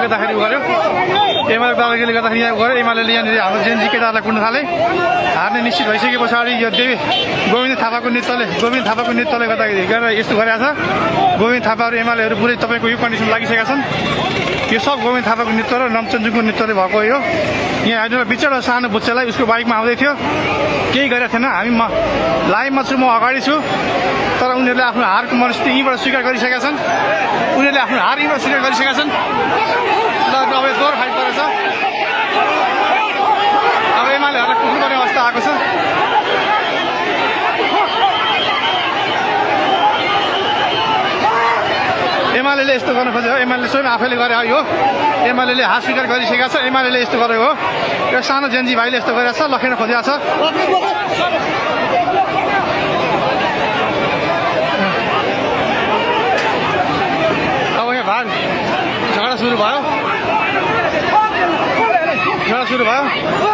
गर्दाखेरि उ गर्यो एमाले दलले गर्दाखेरि यहाँ गऱ्यो एमाले यहाँनिर हाम्रो जेएनजी केटाहरूलाई कुट्न थाले हार्ने निश्चित भइसके पछाडि यो गोविन्द थापाको नेतृत्वले गर्दाखेरि गरेर यस्तो गरेछ गोविन्द थापा र एमालेहरू पुरै तपाईँको यो कन्डिसन लागिसकेका छन् यो सब गोविन्द थापाको नेतृत्व र नमचन्द्रको नेतृत्वले भएको हो यो यहाँ एउटा बिचरा सानो बुच्चालाई उसको बाइकमा आउँदै थियो केही गरेको थिएन हामी लाइभमा छु म अगाडि छु तर उनीहरूले आफ्नो हारको मनस्थिति यहीँबाट स्वीकार गरिसकेका छन् ल अब जोर फाइट परेछ अब एमालेहरूलाई कुट्नुपर्ने अवस्था आएको छ एमाले यस्तो गर्न खोज्यो एमाले स्वयं आफैले गरे हो एमाले हार स्वीकार गरिसकेका छ एमाले यस्तो गरेको हो यो सानो जेन्जी भाइले यस्तो गरेको छ लखेर खोजेको छ अब यहाँ भाग झगडा सुरु भयो